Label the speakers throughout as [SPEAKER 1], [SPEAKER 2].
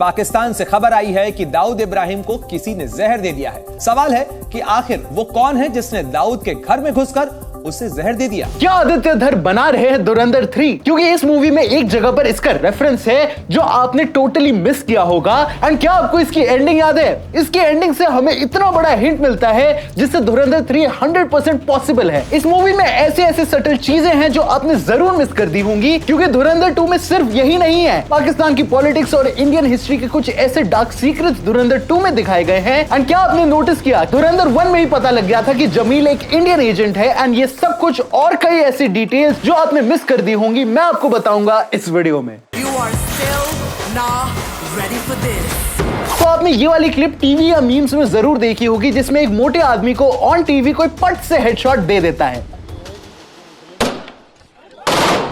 [SPEAKER 1] पाकिस्तान से खबर आई है कि दाऊद इब्राहिम को किसी ने जहर दे दिया है। सवाल है कि आखिर वो कौन है जिसने दाऊद के घर में घुसकर उसे जहर दे दिया।
[SPEAKER 2] क्या आदित्य धर बना रहे हैं धुरंधर 3? क्योंकि इस मूवी में एक जगह पर इसका रेफरेंस है जो आपने टोटली मिस किया होगा। एंड क्या आपको इसकी एंडिंग याद है? इसकी एंडिंग से हमें इतना बड़ा हिंट मिलता है जिससे धुरंधर 3 100% पॉसिबल है। इस मूवी में ऐसे ऐसे सटल चीजें हैं जो आपने जरूर मिस कर दी होंगी, क्योंकि धुरंधर 2 में सिर्फ यही नहीं है, पाकिस्तान की पॉलिटिक्स और इंडियन हिस्ट्री के कुछ ऐसे डार्क सीक्रेट्स धुरंधर 2 में दिखाए गए हैं। एंड क्या आपने नोटिस किया, धुरंधर 1 में ही पता लग गया था कि जमील एक इंडियन एजेंट है। एंड ये सब कुछ और कई ऐसी डिटेल्स जो आपने मिस कर दी होंगी, मैं आपको बताऊंगा इस वीडियो में। तो आपने ये वाली क्लिप टीवी या मीम्स में जरूर देखी होगी, जिसमें एक मोटे आदमी को ऑन टीवी कोई पट से हेडशॉट दे देता है।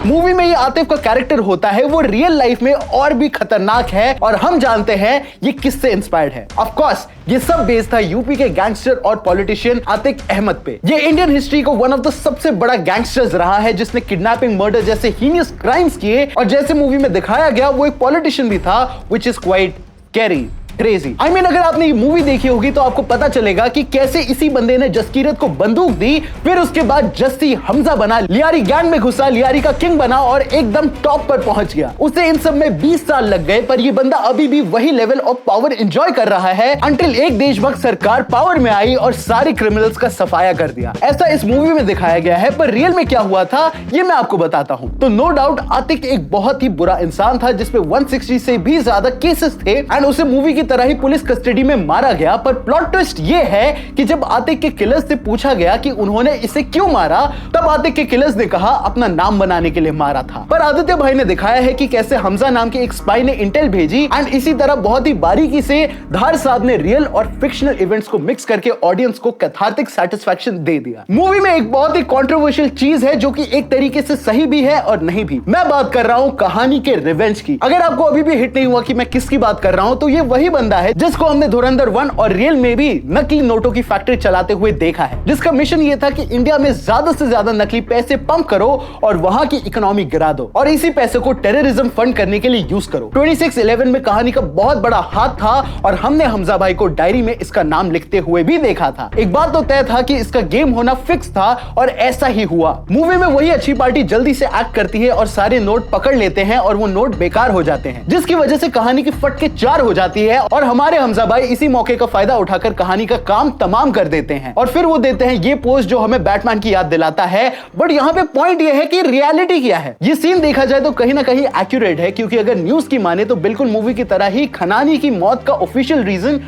[SPEAKER 2] मूवी में ये आतिफ का कैरेक्टर होता है, वो रियल लाइफ में और भी खतरनाक है और हम जानते हैं ये किससे इंस्पायर्ड है। ऑफ कोर्स ये सब बेस्ड था यूपी के गैंगस्टर और पॉलिटिशियन आतिक अहमद पे। ये इंडियन हिस्ट्री को वन ऑफ द सबसे बड़ा गैंगस्टर्स रहा है, जिसने किडनैपिंग, मर्डर जैसे हीनियस क्राइम्स किए। और जैसे मूवी में दिखाया गया वो एक पॉलिटिशियन भी था, which is quite carry crazy. I mean, अगर आपने ये मूवी देखी होगी तो आपको पता चलेगा कि कैसे इसी बंदे ने जसकीरत को बंदूक दी, फिर उसके बाद जस्सी हमजा बना, लियारी गैंग में घुसा, लियारी का किंग बना और एकदम टॉप पर पहुंच गया। उसे इन सब में 20 साल लग गए, पर ये बंदा अभी भी वही लेवल ऑफ पावर एंजॉय कर रहा है अंटिल एक देशभक्त सरकार पावर में आई और सारे क्रिमिनल्स का सफाया कर दिया। ऐसा इस मूवी में दिखाया गया है, पर रियल में क्या हुआ था ये मैं आपको बताता हूँ। तो नो डाउट आतिक एक बहुत ही बुरा इंसान था, जिसपे 160 से भी ज्यादा केसेस थे एंड उसे मूवी की तरह ही पुलिस कस्टडी में मारा गया। पर प्लॉट ट्विस्ट ये है कि जब आतिक के किलर्स से पूछा गया कि उन्होंने इसे क्यों मारा, तब आतिक के किलर्स ने कहा अपना नाम बनाने के लिए मारा था। पर आदित्य भाई ने दिखाया है कि कैसे हमजा नाम के एक स्पाई ने इंटेल भेजी एंड इसी तरह बहुत ही बारीकी से धार साहब ने रियल और फिक्शनल इवेंट्स को मिक्स करके ऑडियंस को कैथार्टिक सैटिस्फैक्शन दे दिया। मूवी में एक बहुत ही कंट्रोवर्शियल चीज है जो कि एक तरीके से सही भी है और नहीं भी। मैं बात कर रहा हूं कहानी के रिवेंज की। अगर आपको अभी भी हिट नहीं हुआ कि मैं किसकी बात कर रहा हूं, तो ये वही बंदा है जिसको हमने धुरंधर 1 और रियल में भी नकली नोटों की फैक्ट्री चलाते हुए देखा है, जिसका मिशन ये था कि इंडिया में ज्यादा से ज्यादा नकली पैसे पंप करो और वहां की इकोनॉमी गिरा दो और इसी पैसे को टेररिज्म फंड करने के लिए यूज करो। 26/11 में कहानी का बहुत बड़ा हाथ था और हमने हमजा भाई को डायरी में इसका नाम लिखते हुए भी देखा था। एक बात तो तय था कि इसका गेम होना फिक्स था और ऐसा ही हुआ। मूवी में वही अच्छी पार्टी जल्दी से एक्ट करती है और सारे नोट पकड़ लेते हैं और वो नोट बेकार हो जाते हैं, जिसकी वजह से कहानी की फटके 4 हो जाती है और हमारे हमजा भाई इसी मौके का फायदा उठाकर कहानी का काम तमाम कर देते हैं। और फिर वो देते हैं ये पोस्ट जो हमें बैटमैन की याद दिलाता है। बट यहाँ पे पॉइंट ये है कि रियलिटी क्या है। ये सीन देखा जाए तो कहीं ना कहीं एक्यूरेट है, क्योंकि अगर न्यूज की माने तो बिल्कुल मूवी की तरह ही खनानी की मौत का ऑफिशियल रीजन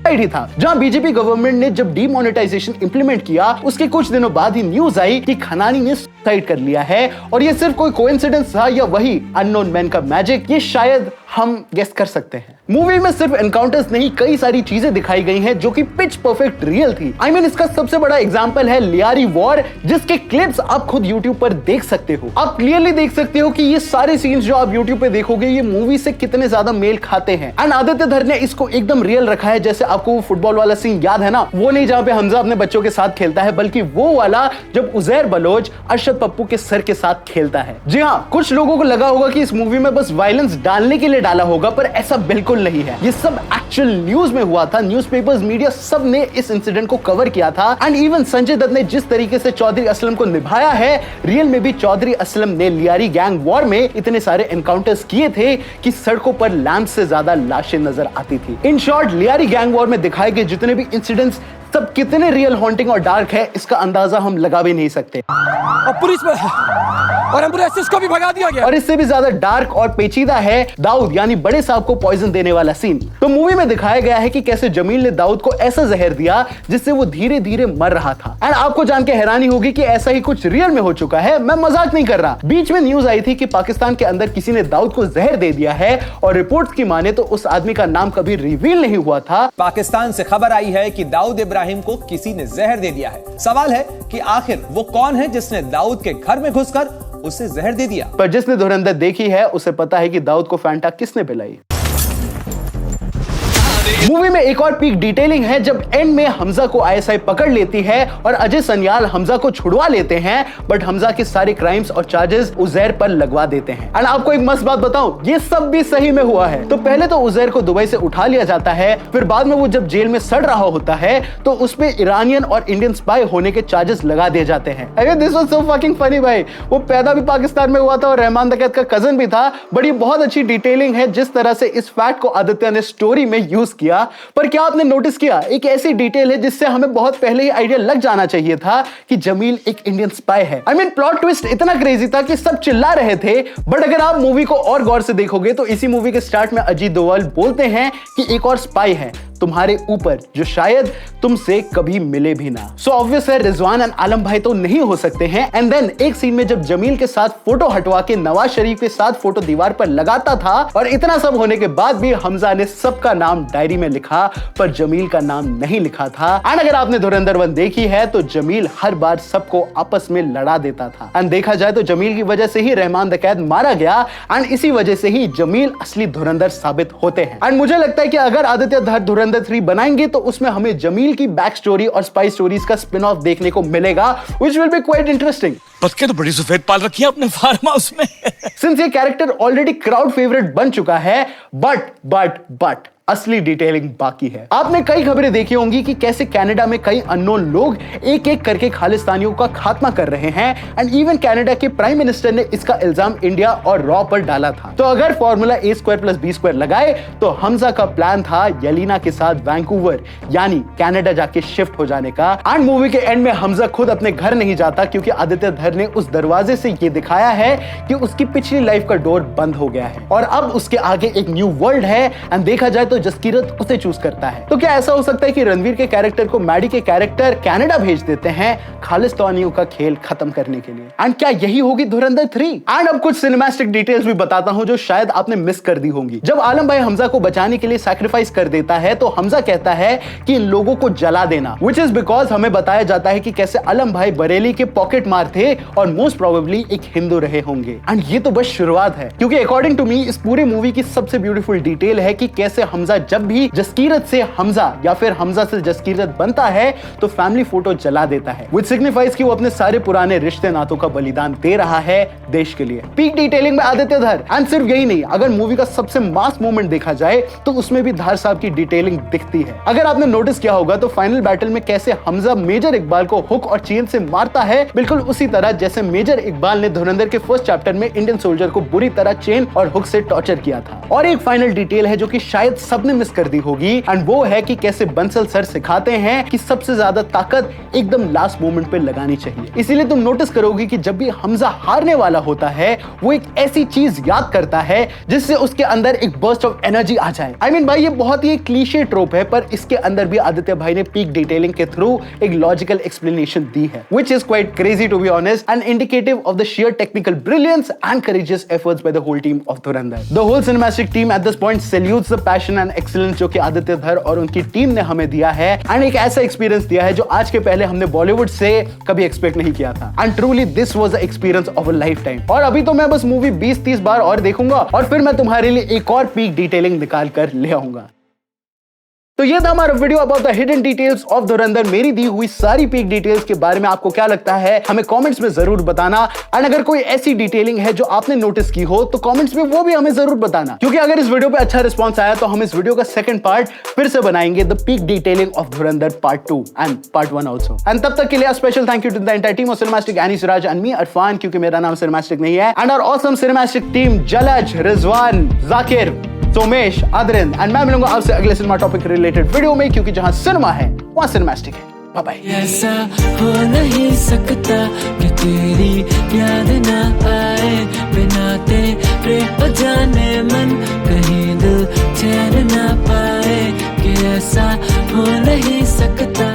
[SPEAKER 2] ही था। जहां बीजेपी गवर्नमेंट ने जब डीमोनेटाइजेशन इंप्लीमेंट किया, उसके कुछ दिनों बाद ही न्यूज आई कि खनानी ने सुसाइड कर लिया है। और ये सिर्फ कोई कोइंसिडेंस था या वही अननोन मैन का मैजिक, ये शायद हम गेस कर सकते हैं। मूवी में सिर्फ एनकाउंटर्स नहीं, कई सारी चीजें दिखाई गई हैं जो कि पिच परफेक्ट रियल थी। I mean, इसका सबसे बड़ा एग्जांपल है लियारी वॉर, जिसके क्लिप्स आप खुद YouTube पर देख सकते हो। आप क्लियरली देख सकते हो कि ये सारे सीन्स जो आप YouTube पे देखोगे ये मूवी से कितने ज्यादा मेल खाते हैं। एंड आदित्य धर ने इसको एकदम रियल रखा है। जैसे आपको वो फुटबॉल वाला सीन याद है ना, वो नहीं जहां पे हमजा अपने बच्चों के साथ खेलता है, बल्कि वो वाला जब उजैर बलोच अरशद पप्पू के सर के साथ खेलता है। जी हाँ, कुछ लोगों को लगा होगा कि इस मूवी में बस वायलेंस डालने के लिए डाला होगा, पर ऐसा बिल्कुल नहीं है। ये सब एक्चुअल न्यूज में हुआ था। न्यूज़पेपर्स, मीडिया सब ने इस इंसिडेंट को कवर किया था। एंड इवन संजय दत्त ने जिस तरीके से चौधरी असलम को निभाया है, रियल में भी चौधरी असलम ने लियारी गैंग वॉर में इतने सारे एनकाउंटर्स किए थे कि सड़कों पर लैंप से ज्यादा लाशें नजर आती थी। In short, Lyari gang war में दिखाए गए जितने भी इंसिडेंट्स सब कितने रियल, हॉन्टिंग और डार्क है, इसका अंदाजा हम लगा भी नहीं सकते।
[SPEAKER 3] अब पुलिस में और एम्बुलेंस को भी भगा दिया गया।
[SPEAKER 2] और इससे भी ज्यादा डार्क और पेचीदा है दाऊद यानी बड़े साहब को पॉइजन देने वाला सीन। तो मूवी में दिखाया गया है कि कैसे जमील ने दाऊद को ऐसा जहर दिया जिससे वो धीरे धीरे मर रहा था। एंड आपको जान के हैरानी होगी कि ऐसा ही कुछ रियल में हो चुका है। मैं मजाक नहीं कर रहा। बीच में न्यूज आई थी कि पाकिस्तान के अंदर किसी ने दाऊद को जहर दे दिया है और रिपोर्ट्स की माने तो उस आदमी का नाम कभी रिवील नहीं हुआ था।
[SPEAKER 1] पाकिस्तान से खबर आई है कि दाऊद इब्राहिम को किसी ने जहर दे दिया है। सवाल है कि आखिर वो कौन है जिसने दाऊद के घर में घुसकर उसे जहर दे दिया।
[SPEAKER 2] पर जिसने धुरंधर देखी है उसे पता है कि दाऊद को फैंटा किसने पिलाई। मूवी में एक और पीक डिटेलिंग है जब एंड में हमजा को आईएसआई पकड़ लेती है और अजय सन्याल हमजा को छुड़वा लेते हैं, बट हमजा के सारे क्राइम्स और चार्जेस उजैर पर लगवा देते हैं। एंड आपको एक मस्त बात बताऊं, ये सब भी सही में हुआ है। तो पहले तो उजैर को दुबई से उठा लिया जाता है, फिर बाद में वो जब जेल में सड़ रहा होता है तो उसपे ईरानियन और इंडियन स्पाई होने के चार्जेस लगा दिए जाते हैं। अरे this was so fucking funny भाई। वो पैदा भी पाकिस्तान में हुआ था और रहमान दकैत का कजन भी था। बड़ी बहुत अच्छी डिटेलिंग है जिस तरह से इस फैक्ट को आदित्य ने स्टोरी में यूज किया। पर क्या आपने नोटिस किया, एक ऐसी डिटेल है जिससे हमें बहुत पहले ही आइडिया लग जाना चाहिए था कि जमील एक इंडियन स्पाई है। आई मीन प्लॉट ट्विस्ट इतना क्रेजी था कि सब चिल्ला रहे थे। बट अगर आप मूवी को और गौर से देखोगे तो इसी मूवी के स्टार्ट में अजीत डोभाल बोलते हैं कि एक और स्पाई है तुम्हारे ऊपर जो शायद तुमसे कभी मिले भी ना। सो ऑब्वियस है रिजवान एंड आलम भाई तो नहीं हो सकते हैं। एंड देन एक सीन में जब जमील के साथ फोटो हटवा के नवाज शरीफ के साथ फोटो दीवार पर लगाता था और इतना सब होने के बाद भी हमजा ने सबका नाम डायरी में लिखा पर जमील का नाम नहीं लिखा था। एंड अगर आपने धुरंधर 1 देखी है तो जमील हर बार सबको आपस में लड़ा देता था। एंड देखा जाए तो जमील की वजह से ही रहमान दकैत मारा गया एंड इसी वजह से ही जमील असली धुरंधर साबित होते हैं। एंड मुझे लगता है कि अगर आदित्य धुरंधर 3 बनाएंगे तो उसमें हमें जमील की बैक स्टोरी और स्पाई स्टोरीज का स्पिन ऑफ देखने को मिलेगा, which will be quite interesting।
[SPEAKER 3] बतखे तो बड़ी सफेद पाल रखी है अपने फार्म हाउस में।
[SPEAKER 2] सिंस ये कैरेक्टर ऑलरेडी क्राउड फेवरेट बन चुका है, बट असली डिटेलिंग बाकी है। आपने कई खबरें देखी होंगी कि कैसे कनाडा में कई अननोन लोग एक एक करके खालिस्तानियों का खात्मा कर रहे हैं एंड इवन कनाडा के प्राइम मिनिस्टर ने इसका इल्जाम इंडिया और रॉ पर डाला था। तो अगर फॉर्मूला A² + B² लगाए तो हमजा का प्लान था येलिना के साथ वैंकूवर यानी कनाडा जाके शिफ्ट हो जाने का। एंड मूवी के एंड में हमजा खुद अपने घर नहीं जाता क्योंकि आदित्य धर ने उस दरवाजे से ये दिखाया है कि उसकी पिछली लाइफ का डोर बंद हो गया है और अब उसके आगे एक न्यू वर्ल्ड है। एंड देखा जाए तो जसकीरत उसे चूज करता है। तो क्या ऐसा हो सकता है कि रणवीर के कैरेक्टर को मैडी के कैरेक्टर कनाडा भेज देते हैं खालिस्तानियों का खेल खत्म करने के लिए? एंड क्या यही होगी धुरंधर 3? एंड अब कुछ सिनेमैटिक डिटेल्स भी बताता हूं जो शायद आपने मिस कर दी होंगी। जब आलम भाई हमजा को बचाने के लिए सैक्रिफाइस कर देता है तो हमजा कहता है कि इन लोगों को जला देना, विच इज बिकॉज हमें बताया जाता है कि कैसे आलम भाई बरेली के पॉकेट मार थे और मोस्ट प्रोबेबली एक हिंदू रहे होंगे। एंड ये तो बस शुरुआत है क्योंकि अकॉर्डिंग टू मी इस पूरी मूवी की सबसे ब्यूटीफुल डिटेल है कि कैसे हमजा जब भी जसकीरत से हमजा या फिर हमजा से जसकीरत बनता है तो फैमिली फोटो जला देता है, which signifies कि वो अपने सारे पुराने रिश्ते नातों का बलिदान दे रहा है देश के लिए। पीक डिटेलिंग में आदित्य धर। एंड सिर्फ यही नहीं, अगर मूवी का सबसे मास मोमेंट देखा जाए तो उसमें भी धार साहब की डिटेलिंग दिखती है। अगर आपने नोटिस किया होगा तो फाइनल बैटल में कैसे हमजा मेजर इकबाल को हुक और चेन से मारता है, बिल्कुल उसी तरह जैसे मेजर इकबाल ने धुरंधर के फर्स्ट चैप्टर में इंडियन सोल्जर को बुरी तरह चेन और हुक से टॉर्चर किया था। और एक फाइनल डिटेल है जो कि शायद सबने मिस कर दी होगी एंड वो है कि कैसे बंसल सर सिखाते हैं कि सबसे ज्यादा ताकत एकदम लास्ट मोमेंट पे लगानी चाहिए। इसीलिए तुम नोटिस करोगे कि जब भी हमजा हारने वाला होता है वो एक ऐसी चीज याद करता है जिससे उसके अंदर एक बर्स्ट ऑफ एनर्जी आ जाए। आई मीन भाई ये बहुत ही क्लीशे ट्रोप है पर इसके अंदर भी आदित्य भाई ने पीक डिटेलिंग के थ्रू एक लॉजिकल एक्सप्लेनेशन दी है, which is quite crazy to be honest and indicative of the sheer technical brilliance and courageous efforts by the whole team of Dhurandhar. The whole cinematic team at this point salutes the passion and excellence जो कि आदित्य धर और उनकी team ने हमें दिया है and एक ऐसा एक्सपीरियंस दिया है जो आज के पहले हमने बॉलीवुड से कभी एक्सपेक्ट नहीं किया था। And truly this was the experience of a life time. और अभी तो मैं बस मूवी 20-30 बार और देखूंगा और फिर मैं तुम्हारे लिए एक और पीक डिटेलिंग निकाल कर ले आऊंगा। तो ये था हमारा video about the hidden details of धुरंधर। मेरी दी हुई सारी पीक डिटेल्स के बारे में आपको क्या लगता है हमें कमेंट्स में जरूर बताना। एंड अगर कोई ऐसी डिटेलिंग है जो आपने नोटिस की हो तो कमेंट्स में वो भी हमें जरूर बताना, क्योंकि अगर इस वीडियो पे अच्छा रिस्पांस आया तो हम इस वीडियो का सेकंड पार्ट फिर से बनाएंगे, the peak detailing of Dhurandhar part 2 and part 1 also. And तब तक के लिए special thank you to the entire team of Cinematic, एनी सिराज एंड मी अरफान, क्योंकि मेरा नाम सिनेमैटिक नहीं है। And our awesome Cinematic team Jalaj, Rizwan, Zakir, Somesh, Adarin and मैं मिलूंगा आपसे अगले सिनेमा टॉपिक रिलेटेड वीडियो में, क्योंकि जहां सिनेमा है वहां सिनेमैटिक है। Bye bye.
[SPEAKER 4] ऐसा हो नहीं सकता कि तेरी याद ना आए, बिना तेरे हो जाने मन कहीं दिल चैन ना पाए, कि ऐसा हो नहीं सकता।